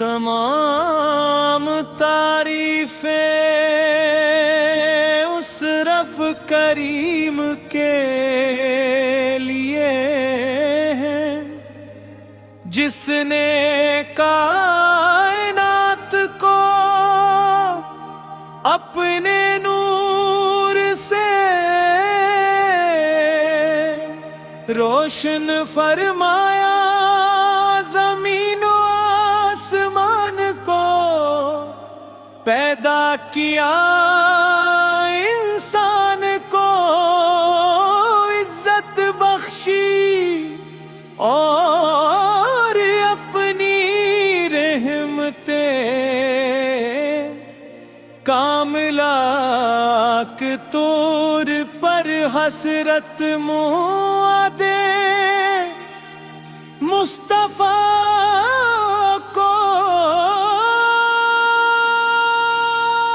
तमाम तारीफें उस रब करीम के लिए हैं जिसने कायनात को अपने नूर से रोशन फरमाया, जमीन व आसमान को पैदा किया, इंसान को इज्जत बख्शी और अपनी रहमतें कामिला के तौर पर हसरत मुआदे मुस्तफा को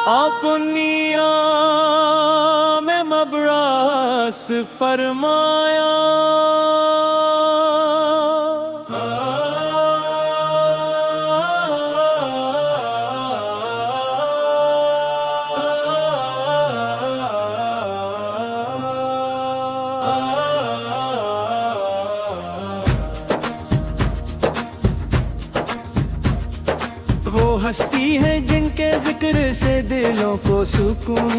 अपनी में मबरास फरमाया। वो हस्ती है जिनके जिक्र से दिलों को सुकून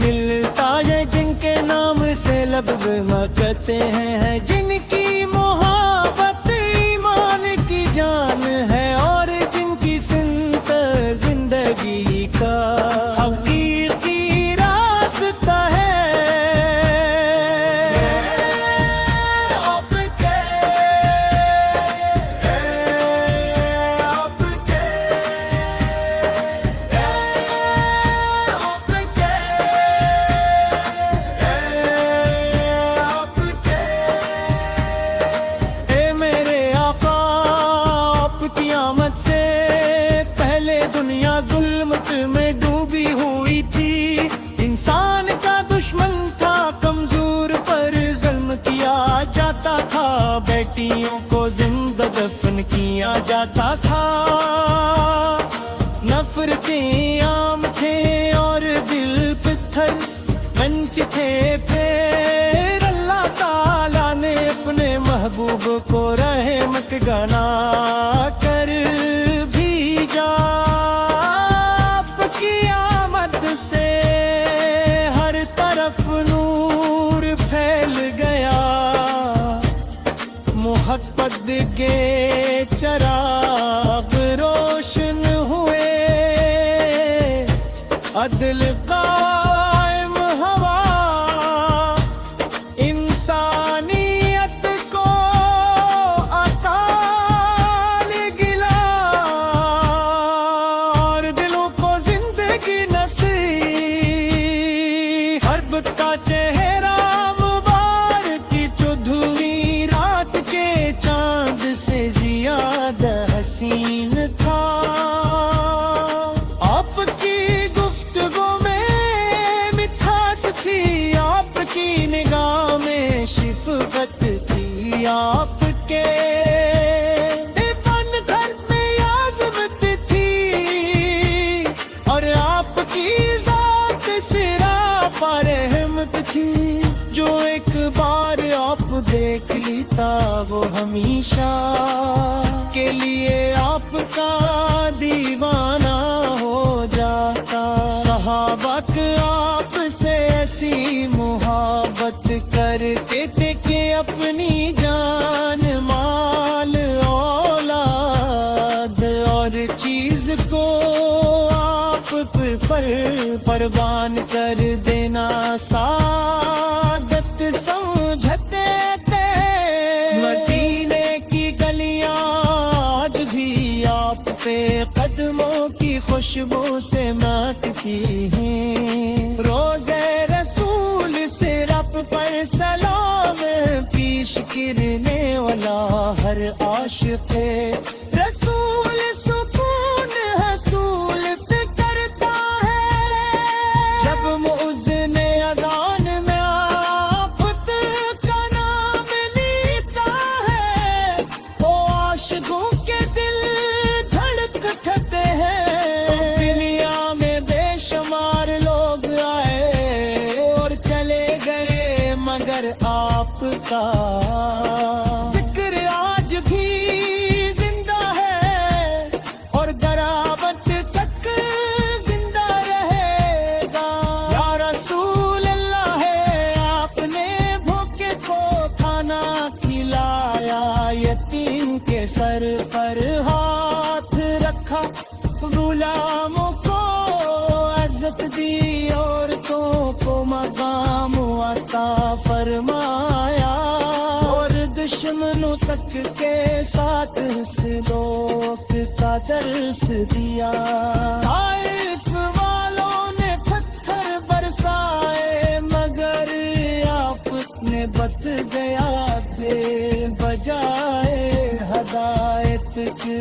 मिलता है, जिनके नाम से लब महकते हैं, जिनकी मोहब्बत ईमान की जान है और जिनकी सिमत जिंदगी का हकीकी रास्ता है। क़यामत से पहले दुनिया ज़ुल्मत में डूबी हुई थी, इंसान का दुश्मन था, कमजोर पर ज़ुल्म किया जाता था, बेटियों को जिंदा दफन किया जाता था, नफरतें आम थे और दिल पत्थर मंच थे। फिर अल्लाह ताला ने अपने महबूब को रहमत बना कर भेजा, आपकी आमद से हर तरफ नूर फैल गया, मोहब्बत के चिराग रोशन हुए, अदल कायम हवा, इंसानियत को अकाल गिला और दिलों को जिंदगी नसीब। हर्ब का चेहरा मुबारक की चौधरी रात के चांद से ज्यादा हसीन था, आपकी गुफ्तगू में मिठास थी, आपकी निगाह में शिफकत थी, आपके दीवान घर में आज़मत थी और आपकी ज़ात सिरा पर रहमत थी। जो एक बार आप देख लेता वो हमेशा के लिए आपका दीवाना हो जाता। सहाबा आपसे ऐसी मोहब्बत करते थे कि अपनी जान माल औलाद और चीज को आप पर परवान कर देना सादत समझते थे। मदीने की गलियां आज भी आप पे कदमों की खुशबू से महकती हैं। रोज़े रसूल से रब पर सलाम पेश करने वाला हर आशिक़ रसूल सुकून हसूल से करता है। जब मुअज़्ज़िन अज़ान में आफ़त का नाम लेता है, वो आशिक़ों के दिल धड़क کا ذکر آج بھی زندہ ہے اور قیامت تک زندہ رہے گا۔ یا رسول اللہ ہے آپ نے بھوکے کو کھانا کھلایا، یتیم کے سر پر ہاتھ رکھا، غلاموں کو عزت دی، عورتوں کو مقام عطا فرمایا، اور دشمنوں تک کے ساتھ سلوک کا درس دیا۔ طائف والوں نے پتھر برسائے مگر آپ نے بت گیا تھے، بجائے ہدایت کے